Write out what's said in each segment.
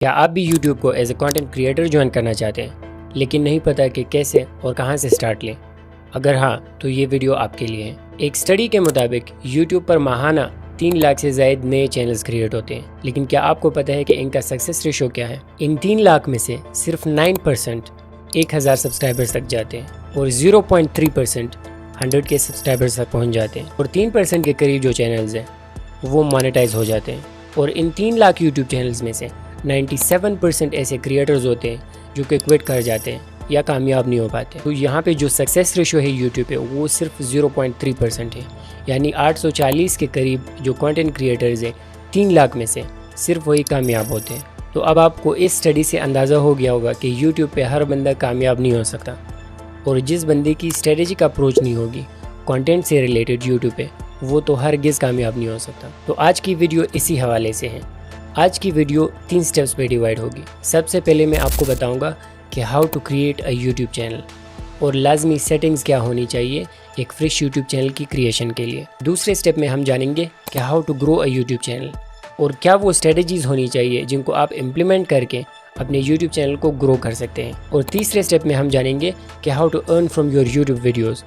क्या आप भी YouTube को as a content creator join करना चाहते हैं लेकिन नहीं पता कि कैसे और कहां से स्टार्ट लें? अगर हाँ तो ये वीडियो आपके लिए है। एक स्टडी के मुताबिक YouTube पर माहाना 3 लाख से ज़ायद नए चैनल्स क्रिएट होते हैं, लेकिन क्या आपको पता है कि इनका सक्सेस रेशो क्या है? इन 3 लाख में से सिर्फ 9% 1000 सब्सक्राइबर्स तक जाते हैं और 0.3% 100 के सब्सक्राइबर्स तक पहुँच जाते हैं और 3% के करीब जो चैनल्स हैं वो मोनेटाइज हो जाते हैं। और इन 3 लाख यूट्यूब चैनल्स में से 97% ऐसे क्रिएटर्स होते हैं जो कि क्विट कर जाते हैं या कामयाब नहीं हो पाते। तो यहाँ पे जो सक्सेस रेशो है यूट्यूब पे वो सिर्फ 0.3% है, यानी 840 के करीब जो कंटेंट क्रिएटर्स हैं 3 लाख में से सिर्फ वही कामयाब होते हैं। तो अब आपको इस स्टडी से अंदाज़ा हो गया होगा कि यूट्यूब पे हर बंदा कामयाब नहीं हो सकता, और जिस बंदे की स्ट्रेटेजिक अप्रोच नहीं होगी कंटेंट से रिलेटेड यूट्यूब पे, वो तो हरगिज़ कामयाब नहीं हो सकता। तो आज की वीडियो इसी हवाले से है। आज की वीडियो 3 स्टेप्स पे डिवाइड होगी। सबसे पहले मैं आपको बताऊंगा कि how to create a YouTube channel और लाजमी सेटिंग्स क्या होनी चाहिए एक फ्रेश यूट्यूब चैनल की क्रिएशन के लिए। दूसरे स्टेप में हम जानेंगे कि how to grow a YouTube channel और क्या वो स्ट्रेटजीज़ होनी चाहिए जिनको आप इम्प्लीमेंट करके अपने यूट्यूब चैनल को ग्रो कर सकते हैं। और तीसरे स्टेप में हम जानेंगे कि how to earn from your YouTube videos.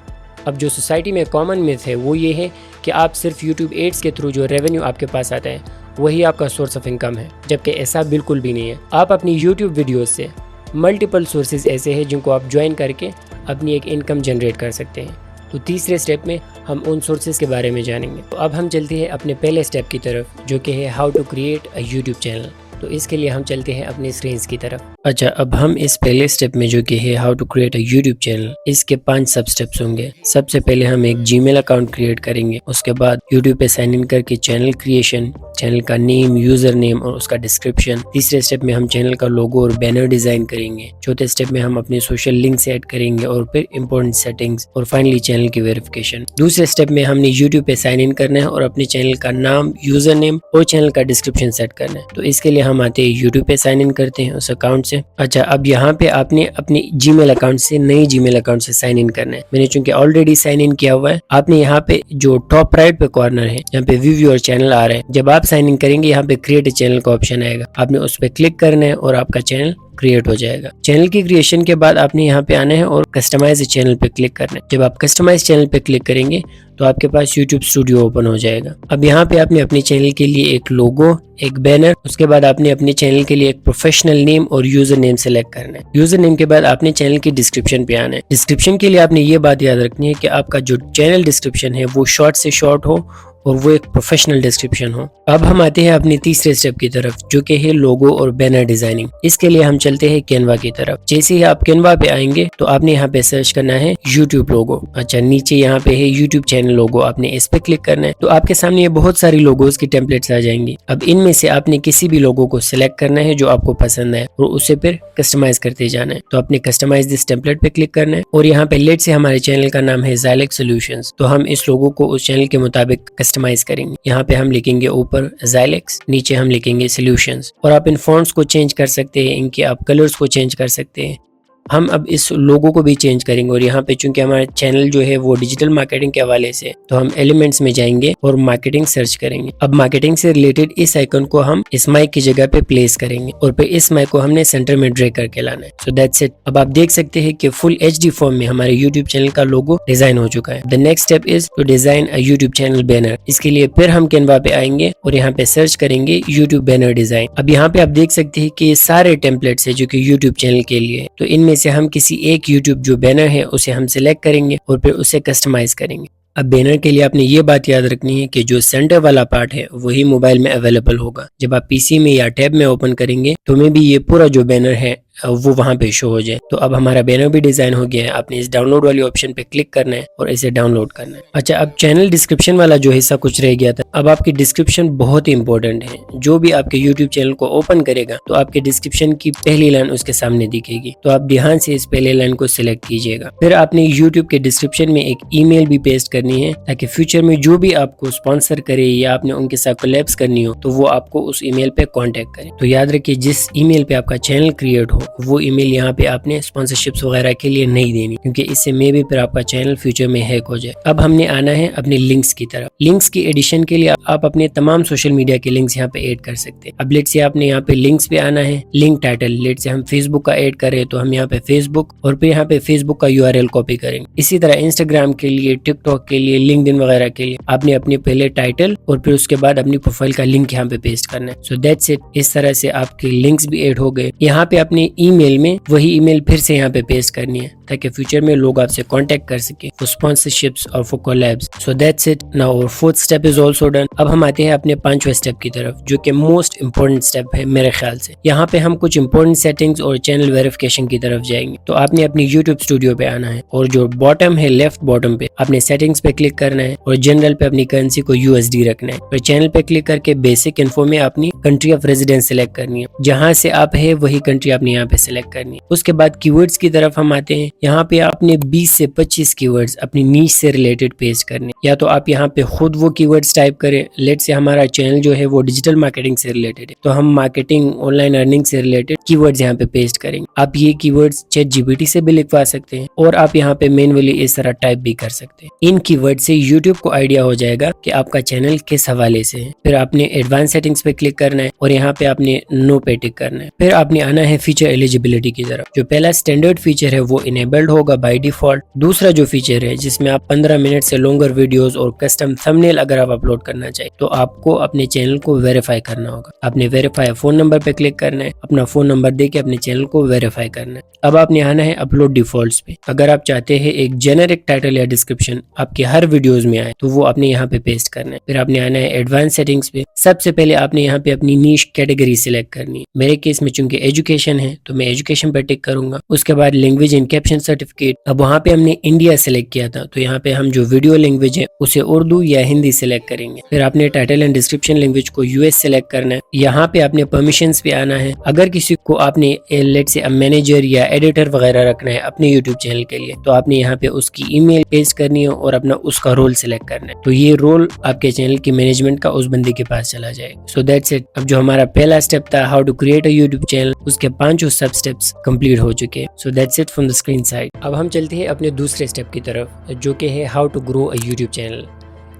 अब जो सोसाइटी में कॉमन मिथ है वो ये है कि आप सिर्फ यूट्यूब एड्स के थ्रू जो रेवेन्यू आपके पास आता है वही आपका सोर्स ऑफ इनकम है, जबकि ऐसा बिल्कुल भी नहीं है। आप अपनी यूट्यूब वीडियोस से मल्टीपल सोर्सेज ऐसे हैं जिनको आप ज्वाइन करके अपनी एक इनकम जनरेट कर सकते हैं। तो तीसरे स्टेप में हम उन सोर्सेज के बारे में जानेंगे। तो अब हम चलते हैं अपने पहले स्टेप की तरफ, जो कि है how to create a YouTube channel. तो इसके लिए हम चलते हैं अपने स्क्रीन की तरफ। अच्छा, अब हम इस पहले स्टेप में जो कि है how to create a YouTube channel, इसके 5 सब स्टेप्स होंगे। सबसे पहले हम एक जीमेल अकाउंट क्रिएट करेंगे, उसके बाद यूट्यूब पे साइन इन करके चैनल क्रिएशन, चैनल का नेम, यूजर नेम और उसका डिस्क्रिप्शन। तीसरे स्टेप में हम चैनल का लोगो और बैनर डिजाइन करेंगे। चौथे स्टेप में हम अपने सोशल लिंक सेट करेंगे और फिर इंपॉर्टेंट सेटिंग्स, और फाइनली चैनल की वेरिफिकेशन। दूसरे स्टेप में हमने यूट्यूब पे साइन इन करना है और अपने चैनल का नाम, यूजर नेम और चैनल का डिस्क्रिप्शन सेट करना है। तो इसके लिए हम आते हैं यूट्यूब पे साइन इन करते हैं उस अकाउंट से। अच्छा, अब यहाँ पे आपने अपने जीमेल अकाउंट से नई जीमेल अकाउंट से साइन इन करना है। मैंने चूंकि ऑलरेडी साइन इन किया हुआ है, आपने यहाँ पे जो टॉप राइट पे कॉर्नर है यहाँ पे व्यू योर चैनल आ रहा है। जब आप साइन इन करेंगे यहाँ पे क्रिएट चैनल का ऑप्शन आएगा, आपने उस पर क्लिक करना है और आपका चैनल क्रिएट हो जाएगा। चैनल की क्रिएशन के बाद आपने यहाँ पे आना है और कस्टमाइज चैनल पे क्लिक करना है। जब आप कस्टमाइज चैनल पे क्लिक करेंगे तो आपके पास यूट्यूब स्टूडियो ओपन हो जाएगा। अब यहाँ पे आपने अपने चैनल के लिए एक लोगो, एक बैनर, उसके बाद आपने अपने चैनल के लिए एक प्रोफेशनल नेम और यूजर नेम सेलेक्ट करना है। यूजर नेम के बाद आपने चैनल की डिस्क्रिप्शन पे आना है। डिस्क्रिप्शन के लिए आपने ये बात याद रखनी है कि आपका जो चैनल डिस्क्रिप्शन है वो शॉर्ट से शॉर्ट हो और वो एक प्रोफेशनल डिस्क्रिप्शन हो। अब हम आते हैं अपने तीसरे स्टेप की तरफ, जो कि है लोगो और बैनर डिजाइनिंग। इसके लिए हम चलते हैं कैनवा की तरफ। जैसे ही आप कैनवा पे आएंगे तो आपने यहाँ पे सर्च करना है यूट्यूब लोगो। अच्छा, नीचे यहाँ पे है यूट्यूब चैनल लोगो, आपने इस पे क्लिक करना है। तो आपके सामने ये बहुत सारी लोगोज की टेम्पलेट्स आ जाएंगी। अब इनमें से आपने किसी भी लोगो को सिलेक्ट करना है जो आपको पसंद है और उसे फिर कस्टमाइज करते जाना है। तो आपने कस्टमाइज दिस टेम्पलेट पे क्लिक करना है और यहाँ पे लेट से हमारे चैनल का नाम है ज़ायलेक्स सॉल्यूशंस, तो हम इस लोगो को उस चैनल के मुताबिक कस्टमाइज करेंगे। यहाँ पे हम लिखेंगे ऊपर ज़ायलेक्स, नीचे हम लिखेंगे सॉल्यूशंस, और आप इन फॉन्ट्स को चेंज कर सकते हैं, इनके आप कलर्स को चेंज कर सकते हैं। हम अब इस लोगो को भी चेंज करेंगे और यहाँ पे चूंकि हमारा चैनल जो है वो डिजिटल मार्केटिंग के हवाले से, तो हम एलिमेंट्स में जाएंगे और मार्केटिंग सर्च करेंगे। अब मार्केटिंग से रिलेटेड इस आइकन को हम इस माइक की जगह पे प्लेस करेंगे और फिर इस माइक को हमने सेंटर में ड्रैग करके लाना है। सो दैट्स इट। अब आप देख सकते हैं कि फुल HD फॉर्म में हमारे यूट्यूब चैनल का लोगो डिजाइन हो चुका है। The next step is to design a YouTube channel banner. इसके लिए फिर हम कैनवा पे आएंगे और यहाँ पे सर्च करेंगे यूट्यूब बैनर डिजाइन। अब यहाँ पे आप देख सकते हैं कि ये सारे टेम्पलेट्स है जो कि यूट्यूब चैनल के लिए, तो इनमें से हम किसी एक यूट्यूब जो बैनर है उसे हम सिलेक्ट करेंगे और फिर उसे कस्टमाइज करेंगे। अब बैनर के लिए आपने ये बात याद रखनी है कि जो सेंटर वाला पार्ट है वही मोबाइल में अवेलेबल होगा। जब आप PC में या टैब में ओपन करेंगे तो में भी ये पूरा जो बैनर है वो वहां पे शो हो जाए। तो अब हमारा बैनर भी डिजाइन हो गया है। आपने इस डाउनलोड वाली ऑप्शन पे क्लिक करना है और इसे डाउनलोड करना है। अच्छा, अब चैनल डिस्क्रिप्शन वाला जो हिस्सा कुछ रह गया था, अब आपकी डिस्क्रिप्शन बहुत ही इंपॉर्टेंट है। जो भी आपके यूट्यूब चैनल को ओपन करेगा तो आपके डिस्क्रिप्शन की पहली लाइन उसके सामने दिखेगी, तो आप ध्यान से इस पहले लाइन को सिलेक्ट कीजिएगा। फिर आपने यूट्यूब के डिस्क्रिप्शन में एक ईमेल भी पेस्ट करनी है ताकि फ्यूचर में जो भी आपको स्पॉन्सर करे या आपने उनके साथ कोलैब्स करनी हो तो वो आपको उस ईमेल पे कांटेक्ट करे। तो याद रखिए, जिस ईमेल पे आपका चैनल क्रिएट हो हो वो ईमेल यहाँ पे आपने स्पॉन्सरशिप्स वगैरह के लिए नहीं देनी, क्योंकि इससे मे भी फिर आपका चैनल फ्यूचर में हैक हो जाए। अब हमने आना है अपने लिंक्स की तरफ। लिंक्स की एडिशन के लिए आप अपने तमाम सोशल मीडिया के लिंक्स यहाँ पे ऐड कर सकते हैं। अब लेट से आपने यहाँ पे लिंक्स पे आना है। लिंक टाइटल लेट से हम फेसबुक का ऐड करें तो हम यहाँ पे फेसबुक और फिर यहाँ पे फेसबुक का URL कॉपी करेंगे। इसी तरह इंस्टाग्राम के लिए, टिकटॉक के लिए, लिंक्डइन वगैरह के लिए आपने अपने पहले टाइटल और फिर उसके बाद अपनी प्रोफाइल का लिंक यहाँ पे पेस्ट करना है। सो दैट्स इट। इस तरह से आपके लिंक्स भी ऐड हो गए। यहाँ पे अपने ईमेल में वही ईमेल फिर से यहाँ पे पेस्ट करनी है ताकि फ्यूचर में लोग आपसे कांटेक्ट कर सके फॉर स्पॉन्सरशिप्स और for collabs. So that's it. Now our fourth step is also done. अब हम आते हैं अपने पांचवें स्टेप की तरफ, जो कि मोस्ट इंपॉर्टेंट स्टेप है मेरे ख्याल से। यहाँ पे हम कुछ इंपॉर्टेंट सेटिंग्स और चैनल वेरिफिकेशन की तरफ जाएंगे। तो आपने अपनी यूट्यूब स्टूडियो पे आना है और जो बॉटम है, लेफ्ट बॉटम पे आपने सेटिंग्स पे क्लिक करना है और जनरल पे अपनी करेंसी को USD रखना है। और चैनल पे क्लिक करके बेसिक इन्फो में अपनी कंट्री ऑफ रेजिडेंस सिलेक्ट करनी है। जहाँ से आप है वही कंट्री आपने यहाँ पे सिलेक्ट करनी है। उसके बाद कीवर्ड्स की तरफ हम आते हैं। यहाँ पे आपने 20 से 25 कीवर्ड्स अपनी नीश से रिलेटेड पेस्ट करने। या तो आप यहाँ पे खुद वो कीवर्ड्स टाइप करें। लेट से हमारा चैनल जो है वो डिजिटल मार्केटिंग से रिलेटेड है, तो हम मार्केटिंग, ऑनलाइन अर्निंग से रिलेटेड कीवर्ड्स यहाँ पे पेस्ट करेंगे। आप ये कीवर्ड्स ChatGPT से भी लिखवा सकते हैं और आप यहाँ पे मैन्युअली इस तरह टाइप भी कर सकते हैं। इन कीवर्ड से यूट्यूब को आइडिया हो जाएगा कि आपका चैनल किस हवाले से है। फिर आपने एडवांस सेटिंग्स पे क्लिक करना है और यहाँ पे आपने नो पे टिक करना है। फिर आपने आना है फीचर एलिजिबिलिटी की तरफ। जो पहला स्टैंडर्ड फीचर है वो इनेबल्ड होगा बाय डिफॉल्ट। दूसरा जो फीचर है जिसमें आप 15 मिनट से लॉन्गर वीडियोस और कस्टम थंबनेल अगर आप अपलोड करना चाहिए तो आपको अपने चैनल को वेरीफाई करना होगा। आपने वेरीफाई फोन नंबर पे क्लिक करना है, अपना फोन नंबर देके अपने चैनल को वेरीफाई करना है। अब आपने आना है अपलोड डिफॉल्ट्स पे। अगर आप चाहते हैं एक जेनेरिक टाइटल या डिस्क्रिप्शन आपके हर वीडियोस में आए तो वो आपने यहाँ पे पेस्ट करना है। फिर आपने आना है एडवांस सेटिंग्स पे। सबसे पहले आपने यहाँ पे अपनी नीश कैटेगरी सिलेक्ट करनी है। मेरे केस में चूंकि एजुकेशन है तो मैं एजुकेशन पे टिक करूंगा। उसके बाद लैंग्वेज इन कैप्शन सर्टिफिकेट। अब वहाँ पे हमने इंडिया सिलेक्ट किया था तो यहाँ पे हम जो वीडियो लैंग्वेज है उसे उर्दू या हिंदी सिलेक्ट करेंगे। फिर आपने टाइटल एंड डिस्क्रिप्शन लैंग्वेज को US सिलेक्ट करना है। यहाँ पे आपने परमिशंस पे आना है। अगर किसी को आपने लेट से मैनेजर या एडिटर वगैरह रखना है अपने यूट्यूब चैनल के लिए तो आपने यहाँ पे उसकी ईमेल पेस्ट करनी है और अपना उसका रोल सिलेक्ट करना है। तो ये रोल आपके चैनल की मैनेजमेंट का उस बंदे के पास चला जाएगा। So that's it. अब जो हमारा पहला स्टेप था how to create a YouTube channel, उसके 5 सब स्टेप्स कंप्लीट हो चुके हैं। So that's it from the screen side. अब हम चलते हैं अपने दूसरे स्टेप की तरफ, जो कि है how to grow a YouTube channel.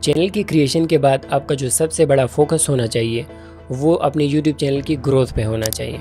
Channel की क्रिएशन के बाद आपका जो सबसे बड़ा फोकस होना चाहिए वो अपने यूट्यूब चैनल की ग्रोथ पे होना चाहिए।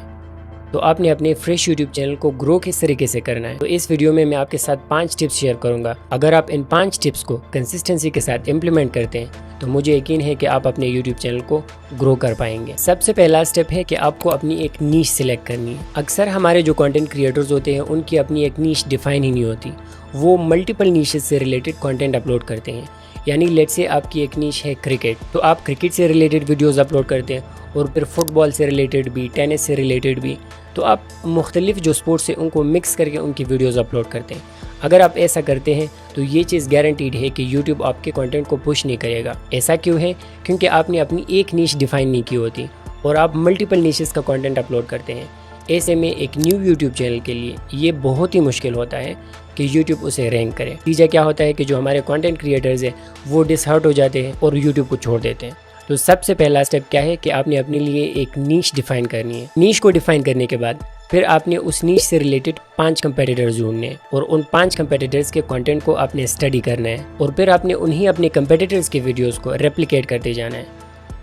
तो आपने अपने फ्रेश यूट्यूब चैनल को ग्रो किस तरीके से करना है, तो इस वीडियो में मैं आपके साथ 5 टिप्स शेयर करूंगा। अगर आप इन 5 टिप्स को कंसिस्टेंसी के साथ इम्प्लीमेंट करते हैं तो मुझे यकीन है कि आप अपने यूट्यूब चैनल को ग्रो कर पाएंगे। सबसे पहला स्टेप है कि आपको अपनी एक नीश सिलेक्ट करनी है। अक्सर हमारे जो कंटेंट क्रिएटर्स होते हैं उनकी अपनी एक नीश डिफाइन ही नहीं होती। वो मल्टीपल नीशेस से रिलेटेड कंटेंट अपलोड करते हैं। यानी लेट से आपकी एक नीश है क्रिकेट, तो आप क्रिकेट से रिलेटेड वीडियोस अपलोड करते हैं और फिर फुटबॉल से रिलेटेड भी, टेनिस से रिलेटेड भी। तो आप मुख्तलिफ जो स्पोर्ट्स है उनको मिक्स करके उनकी वीडियोस अपलोड करते हैं। अगर आप ऐसा करते हैं तो ये चीज़ गारंटीड है कि यूट्यूब आपके कंटेंट को पुश नहीं करेगा। ऐसा क्यों है? क्योंकि आपने अपनी एक नीश डिफाइन नहीं की होती और आप मल्टीपल नीशेस का कंटेंट अपलोड करते हैं। ऐसे में एक न्यू यूट्यूब चैनल के लिए ये बहुत ही मुश्किल होता है कि यूट्यूब उसे रैंक करे। नतीजा क्या होता है कि जो हमारे कंटेंट क्रिएटर्स हैं वो डिसहार्ट हो जाते हैं और यूट्यूब को छोड़ देते हैं। तो सबसे पहला स्टेप क्या है कि आपने अपने लिए एक नीश डिफाइन करनी है। नीश को डिफाइन करने के बाद फिर आपने उस नीश से रिलेटेड 5 कंपेटिटर्स ढूंढने हैं और उन 5 कंपेटिटर्स के कंटेंट को आपने स्टडी करना है और फिर आपने उन्हीं अपने कंपेटिटर्स के वीडियोस को रेप्लिकेट करते जाना है।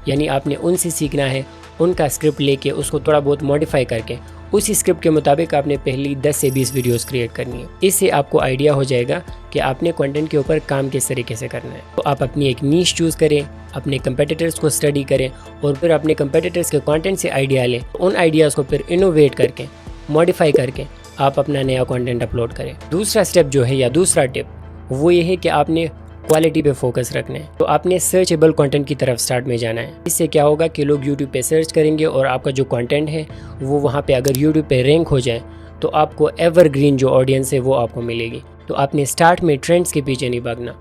यानी आपने उनसे सीखना है, उनका स्क्रिप्ट लेके उसको थोड़ा बहुत मॉडिफाई करके उसी स्क्रिप्ट के मुताबिक आपने पहली 10 से 20 वीडियोस क्रिएट करनी है। इससे आपको आइडिया हो जाएगा कि आपने कंटेंट के ऊपर काम किस तरीके से करना है। तो आप अपनी एक नीश चूज़ करें, अपने कंपेटिटर्स को स्टडी करें और फिर अपने कंपेटिटर्स के कंटेंट से आइडिया लें। उन आइडियाज़ को फिर इनोवेट करके, मॉडिफाई करके आप अपना नया कंटेंट अपलोड करें। दूसरा स्टेप जो है या दूसरा टिप वो ये है कि आपने क्वालिटी पे फोकस रखना है। तो आपने सर्चेबल कंटेंट की तरफ स्टार्ट में जाना है। इससे क्या होगा कि लोग यूट्यूब पे सर्च करेंगे और आपका जो कंटेंट है वो वहाँ पे अगर यूट्यूब पे रैंक हो जाए तो आपको एवरग्रीन जो ऑडियंस है वो आपको मिलेगी। तो आपने स्टार्ट में ट्रेंड्स के पीछे नहीं भागना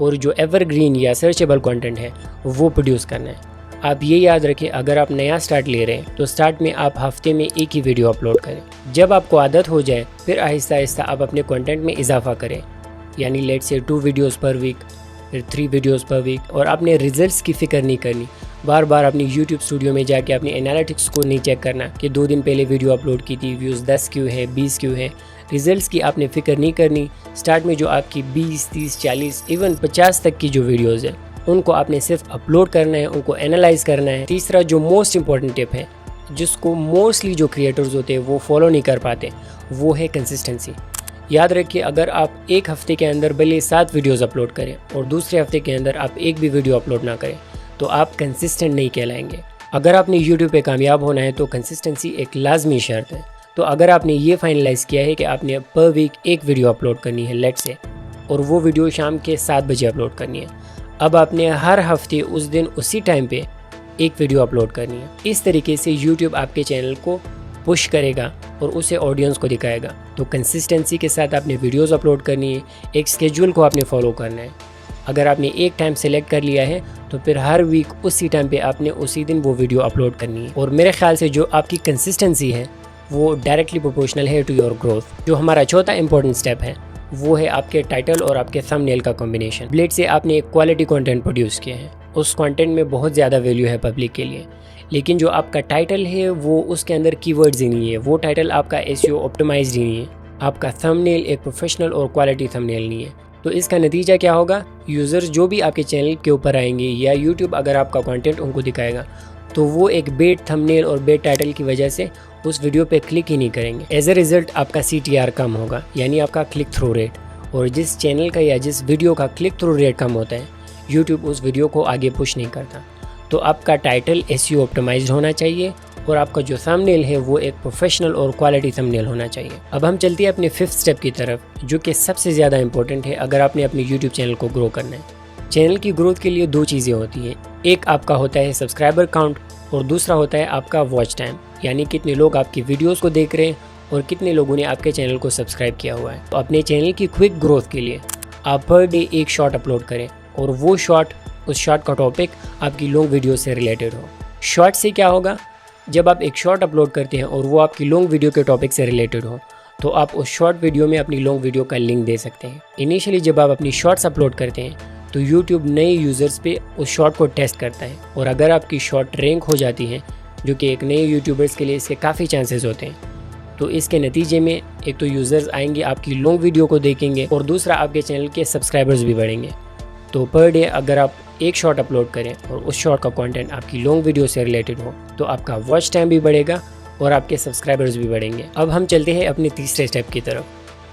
और जो एवरग्रीन या सर्चेबल कंटेंट है वो प्रोड्यूस करना है। आप ये याद रखें, अगर आप नया स्टार्ट ले रहे हैं तो स्टार्ट में आप हफ्ते में एक ही वीडियो अपलोड करें। जब आपको आदत हो जाए फिर आहिस्ता आहिस्ता आप अपने कंटेंट में इजाफा करें। यानी लेट से 2 वीडियोस पर वीक, फिर 3 वीडियोस पर वीक। और आपने रिजल्ट्स की फ़िक्र नहीं करनी, बार बार अपनी यूट्यूब स्टूडियो में जाके अपनी एनालिटिक्स को नहीं चेक करना कि 2 दिन पहले वीडियो अपलोड की थी, व्यूज़ 10 क्यों है, 20 क्यों है। रिजल्ट्स की आपने फ़िक्र नहीं करनी। स्टार्ट में जो आपकी 20, 30, 40 इवन 50 तक की जो वीडियोज़ हैं उनको आपने सिर्फ अपलोड करना है, उनको एनालाइज करना है। तीसरा जो मोस्ट इंपॉर्टेंट टिप है जिसको मोस्टली जो क्रिएटर्स होते हैं वो फॉलो नहीं कर पाते, वो है कंसिस्टेंसी। याद रखिए, अगर आप एक हफ्ते के अंदर भले 7 वीडियोस अपलोड करें और दूसरे हफ्ते के अंदर आप एक भी वीडियो अपलोड ना करें तो आप कंसिस्टेंट नहीं कहलाएंगे। अगर आपने यूट्यूब पे कामयाब होना है तो कंसिस्टेंसी एक लाजमी शर्त है। तो अगर आपने ये फाइनलाइज़ किया है कि आपने पर वीक एक वीडियो अपलोड करनी है लेट से, और वो वीडियो शाम के 7 बजे अपलोड करनी है, अब आपने हर हफ्ते उस दिन उसी टाइम पे एक वीडियो अपलोड करनी है। इस तरीके से यूट्यूब आपके चैनल को पुश करेगा और उसे ऑडियंस को दिखाएगा। तो कंसिस्टेंसी के साथ आपने वीडियोस अपलोड करनी है, एक स्केड्यूल को आपने फॉलो करना है। अगर आपने एक टाइम सेलेक्ट कर लिया है तो फिर हर वीक उसी टाइम पे आपने उसी दिन वो वीडियो अपलोड करनी है। और मेरे ख्याल से जो आपकी कंसिस्टेंसी है वो डायरेक्टली प्रोपोर्शनल है टू योर ग्रोथ। जो हमारा चौथा इंपॉर्टेंट स्टेप है वो है आपके टाइटल और आपके थंबनेल का कॉम्बिनेशन। ब्लेड से आपने एक क्वालिटी कंटेंट प्रोड्यूस किया है, उस कंटेंट में बहुत ज़्यादा वैल्यू है पब्लिक के लिए, लेकिन जो आपका टाइटल है वो उसके अंदर कीवर्ड्स ही नहीं है, वो टाइटल आपका एसईओ ऑप्टिमाइज्ड ही नहीं है, आपका थंबनेल एक प्रोफेशनल और क्वालिटी थंबनेल नहीं है। तो इसका नतीजा क्या होगा, यूज़र्स जो भी आपके चैनल के ऊपर आएंगे या यूट्यूब अगर आपका कंटेंट उनको दिखाएगा तो वो एक बेड थंबनेल और बेड टाइटल की वजह से उस वीडियो पे क्लिक ही नहीं करेंगे। एज ए रिज़ल्ट आपका CTR कम होगा, यानी आपका क्लिक थ्रू रेट। और जिस चैनल का या जिस वीडियो का क्लिक थ्रू रेट कम होता है यूट्यूब उस वीडियो को आगे पुश नहीं करता। तो आपका टाइटल SEO ऑप्टिमाइज्ड होना चाहिए और आपका जो थंबनेल है वो एक प्रोफेशनल और क्वालिटी थंबनेल होना चाहिए। अब हम चलते हैं अपने 5th स्टेप की तरफ, जो कि सबसे ज़्यादा इंपॉर्टेंट है अगर आपने अपने यूट्यूब चैनल को ग्रो करना है। चैनल की ग्रोथ के लिए 2 चीज़ें होती हैं, एक आपका होता है सब्सक्राइबर काउंट और दूसरा होता है आपका वॉच टाइम, यानी कितने लोग आपकी वीडियोस को देख रहे हैं और कितने लोगों ने आपके चैनल को सब्सक्राइब किया हुआ है। तो अपने चैनल की क्विक ग्रोथ के लिए आप पर डे एक शॉर्ट अपलोड करें और वो शॉर्ट, उस शॉर्ट का टॉपिक आपकी लॉन्ग वीडियो से रिलेटेड हो। शॉर्ट से क्या होगा, जब आप एक शॉर्ट अपलोड करते हैं और वो आपकी लॉन्ग वीडियो के टॉपिक से रिलेटेड हो तो आप उस शॉर्ट वीडियो में अपनी लॉन्ग वीडियो का लिंक दे सकते हैं। इनिशियली जब आप अपनी शॉर्ट्स अपलोड करते हैं तो यूट्यूब नए यूज़र्स पे उस शॉर्ट को टेस्ट करता है, और अगर आपकी शॉर्ट रैंक हो जाती है, जो कि एक नए यूट्यूबर्स के लिए इसके काफ़ी चांसेस होते हैं, तो इसके नतीजे में एक तो यूज़र्स आएंगे आपकी लॉन्ग वीडियो को देखेंगे और दूसरा आपके चैनल के सब्सक्राइबर्स भी बढ़ेंगे। तो पर डे अगर आप एक शॉर्ट अपलोड करें और उस शॉर्ट का कंटेंट आपकी लॉन्ग वीडियो से रिलेटेड हो तो आपका वॉच टाइम भी बढ़ेगा और आपके सब्सक्राइबर्स भी बढ़ेंगे। अब हम चलते हैं अपने तीसरे स्टेप की तरफ,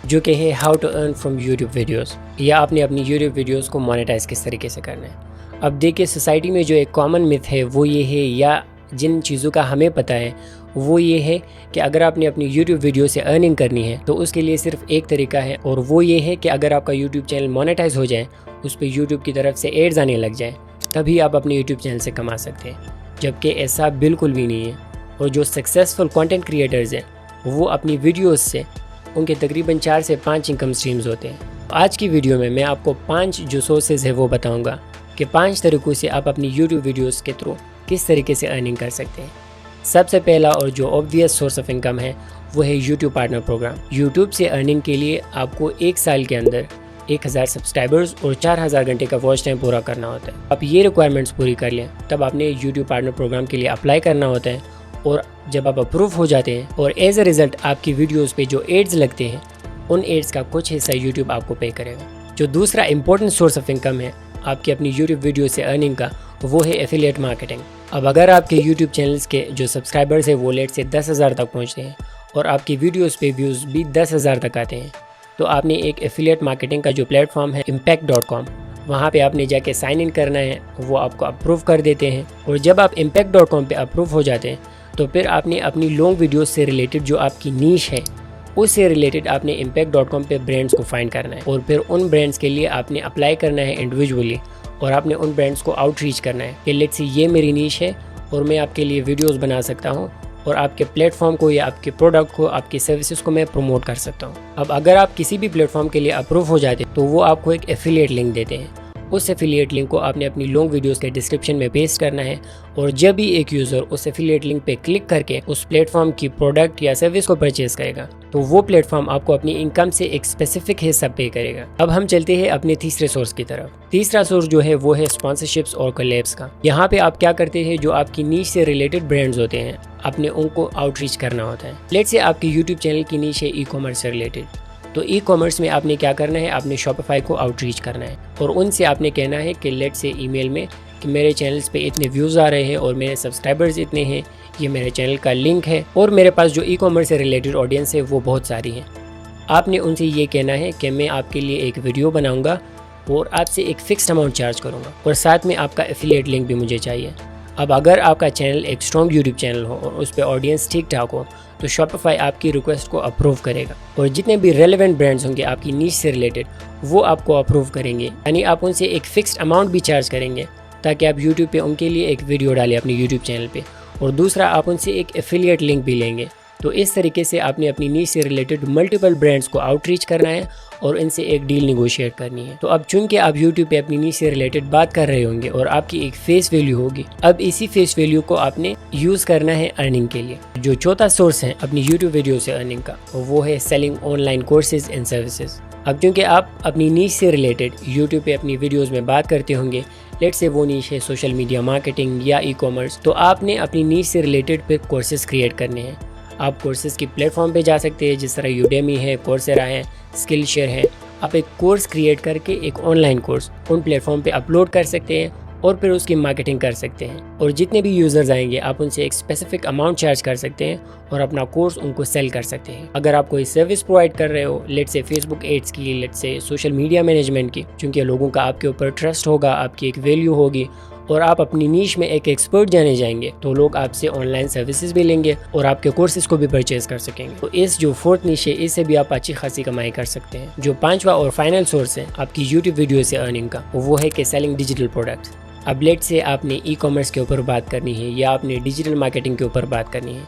जो कि है how to earn from YouTube videos, या आपने अपनी यूट्यूब वीडियोस को मोनेटाइज किस तरीके से करना है। अब देखिए, सोसाइटी में जो एक कॉमन मिथ है वो ये है, या जिन चीज़ों का हमें पता है वो ये है कि अगर आपने अपनी यूट्यूब वीडियो से अर्निंग करनी है तो उसके लिए सिर्फ एक तरीका है, और वो ये है कि अगर आपका यूट्यूब चैनल मोनेटाइज हो जाए, उस पर यूट्यूब की तरफ से एड्स आने लग जाए, तभी आप अपने यूट्यूब चैनल से कमा सकते हैं। जबकि ऐसा बिल्कुल भी नहीं है। और जो सक्सेसफुल कंटेंट क्रिएटर्स हैं वो अपनी वीडियोस से उनके तकरीबन 4 से 5 इनकम स्ट्रीम्स होते हैं। आज की वीडियो में मैं आपको 5 जो सोर्सेज है वो बताऊंगा कि 5 तरीक़ों से आप अपनी यूट्यूब वीडियोस के थ्रू किस तरीके से अर्निंग कर सकते हैं। सबसे पहला और जो ऑब्वियस सोर्स ऑफ इनकम है वो है यूट्यूब पार्टनर प्रोग्राम। यूट्यूब से अर्निंग के लिए आपको 1 साल के अंदर 1000 सब्सक्राइबर्स और 4000 घंटे का वॉच टाइम पूरा करना होता है। आप ये रिक्वायरमेंट्स पूरी कर लें तब आपने यूट्यूब पार्टनर प्रोग्राम के लिए अप्लाई करना होता है, और जब आप अप्रूव हो जाते हैं और एज अ रिज़ल्ट आपकी वीडियोस पे जो एड्स लगते हैं उन एड्स का कुछ हिस्सा यूट्यूब आपको पे करेगा। जो दूसरा इंपॉर्टेंट सोर्स ऑफ इनकम है आपकी अपनी यूट्यूब वीडियो से अर्निंग का, वो है एफिलिएट मार्केटिंग। अब अगर आपके यूट्यूब चैनल्स के जो सब्सक्राइबर्स है वो लेट से 10,000 तक पहुँचते हैं और आपकी वीडियोज़ पे व्यूज़ भी 10,000 तक आते हैं, तो आपने एक एफिलिएट मार्केटिंग का जो प्लेटफॉर्म है impact.com, वहाँ पे आपने जाके साइन इन करना है, वो आपको अप्रूव कर देते हैं। और जब आप impact.com पे अप्रूव हो जाते हैं तो फिर आपने अपनी लॉन्ग वीडियोस से रिलेटेड जो आपकी नीश है उससे रिलेटेड आपने impact.com पे ब्रांड्स को फाइंड करना है, और फिर उन ब्रांड्स के लिए आपने अप्लाई करना है इंडिविजुअली, और आपने उन ब्रांड्स को आउटरीच करना है कि लेट्स से ये मेरी नीश है और मैं आपके लिए वीडियोस बना सकता हूँ और आपके प्लेटफॉर्म को या आपके प्रोडक्ट को, आपकी सर्विसेज को मैं प्रमोट कर सकता हूँ। अब अगर आप किसी भी प्लेटफॉर्म के लिए अप्रूव हो जाते तो वो आपको एक एफिलिएट लिंक देते हैं। उस एफिलिएट लिंक को आपने अपनी लॉन्ग वीडियोस के डिस्क्रिप्शन में पेस्ट करना है, और जब भी एक यूज़र उस एफिलिएट लिंक पे क्लिक करके उस प्लेटफॉर्म की प्रोडक्ट या सर्विस को परचेज करेगा तो वो प्लेटफॉर्म आपको अपनी इनकम से एक स्पेसिफिक हिस्सा पे करेगा। अब हम चलते हैं अपने तीसरे सोर्स की तरफ। तीसरा सोर्स जो है वो है स्पॉन्सरशिप्स और कोलैब्स का। यहाँ पे आप क्या करते हैं, जो आपकी नीश से रिलेटेड ब्रांड्स होते हैं आपने उनको आउटरीच करना होता है। लेट्स से आपके यूट्यूब चैनल की नीश है ई कॉमर्स से रिलेटेड, तो ई कॉमर्स में आपने क्या करना है, आपने शॉपिफाई को आउटरीच करना है और उनसे आपने कहना है कि लेट्स से ईमेल में कि मेरे चैनल्स पे इतने व्यूज़ आ रहे हैं और मेरे सब्सक्राइबर्स इतने हैं, ये मेरे चैनल का लिंक है और मेरे पास जो ई कॉमर्स से रिलेटेड ऑडियंस है वो बहुत सारी है। आपने उनसे ये कहना है कि मैं आपके लिए एक वीडियो बनाऊंगा और आपसे एक फ़िक्स्ड अमाउंट चार्ज करूंगा और साथ में आपका एफिलिएट लिंक भी मुझे चाहिए। अब अगर आपका चैनल एक स्ट्रॉन्ग यूट्यूब चैनल हो और उस पर ऑडियंस ठीक ठाक हो तो शॉपिफाई आपकी रिक्वेस्ट को अप्रूव करेगा और जितने भी रेलेवेंट ब्रांड्स होंगे आपकी नीश से रिलेटेड वो आपको अप्रूव करेंगे। यानी आप उनसे एक फ़िक्स्ड अमाउंट भी चार्ज करेंगे ताकि आप यूट्यूब पे उनके लिए एक वीडियो डालें अपने यूट्यूब चैनल पे, और दूसरा आप उनसे एक एफिलिएट लिंक भी लेंगे। तो इस तरीके से आपने अपनी नीश से रिलेटेड मल्टीपल ब्रांड्स को आउटरीच करना है और इनसे एक डील निगोशिएट करनी है। तो अब चूंकि आप यूट्यूब पे अपनी नीश से रिलेटेड बात कर रहे होंगे और आपकी एक फेस वैल्यू होगी, अब इसी फेस वैल्यू को आपने यूज़ करना है अर्निंग के लिए। जो चौथा सोर्स है अपनी यूट्यूब वीडियो से अर्निंग का वो है selling online courses and services. अब क्योंकि आप अपनी नीश से रिलेटेड यूट्यूब पे अपनी वीडियोस में बात करते होंगे, लेट्स से वो नीश है सोशल मीडिया मार्केटिंग या ई कॉमर्स, तो आपने अपनी नीश से रिलेटेड पे कोर्सेज क्रिएट करने हैं। आप कोर्सेज की प्लेटफॉर्म पे जा सकते हैं, जिस तरह यूडेमी है, कोर्सेरा है, स्किल शेयर है। आप एक कोर्स क्रिएट करके एक ऑनलाइन कोर्स उन प्लेटफॉर्म पे अपलोड कर सकते हैं और फिर उसकी मार्केटिंग कर सकते हैं और जितने भी यूज़र्स आएंगे आप उनसे एक स्पेसिफिक अमाउंट चार्ज कर सकते हैं और अपना कोर्स उनको सेल कर सकते हैं। अगर आप कोई सर्विस प्रोवाइड कर रहे हो, लेट्स से फेसबुक एड्स की, let's say social media management की, क्योंकि लोगों का आपके ऊपर ट्रस्ट होगा, आपकी एक वैल्यू होगी और आप अपनी नीश में एक एक्सपर्ट जाने जाएंगे, तो लोग आपसे ऑनलाइन सर्विसेज भी लेंगे और आपके कोर्सेज को भी परचेज कर सकेंगे। तो इस जो फोर्थ नीश है इससे भी आप अच्छी खासी कमाई कर सकते हैं। जो पांचवा और फाइनल सोर्स है आपकी यूट्यूब वीडियो से अर्निंग का वो है कि सेलिंग डिजिटल प्रोडक्ट्स। अब लेट्स से आपने ई कॉमर्स के ऊपर बात करनी है या आपने डिजिटल मार्केटिंग के ऊपर बात करनी है,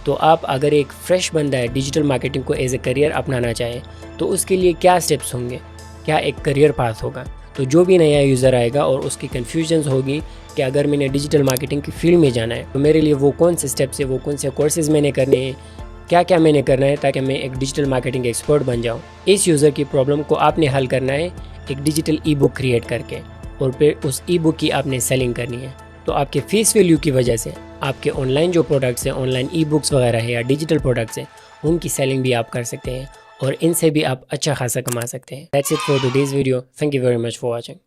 तो आप अगर एक फ्रेश बंदा है डिजिटल मार्केटिंग को एज ए करियर अपनाना चाहे तो उसके लिए क्या स्टेप्स होंगे, क्या एक करियर पाथ होगा। तो जो भी नया यूज़र आएगा और उसकी कन्फ्यूजन्स होगी कि अगर मैंने डिजिटल मार्केटिंग की फील्ड में जाना है तो मेरे लिए वो कौन से स्टेप्स है, वो कौन से कोर्सेज मैंने करने हैं, क्या क्या मैंने करना है ताकि मैं एक डिजिटल मार्केटिंग एक्सपर्ट बन जाऊँ। इस यूज़र की प्रॉब्लम को आपने हल करना है एक डिजिटल ई बुक क्रिएट करके और फिर उस ई बुक की आपने सेलिंग करनी है। तो आपके फेस वैल्यू की वजह से आपके ऑनलाइन जो प्रोडक्ट्स हैं, ऑनलाइन ई बुक्स वगैरह है या डिजिटल प्रोडक्ट्स हैं, उनकी सेलिंग भी आप कर सकते हैं और इनसे भी आप अच्छा खासा कमा सकते हैं। That's it for today's video. Thank you very much for watching.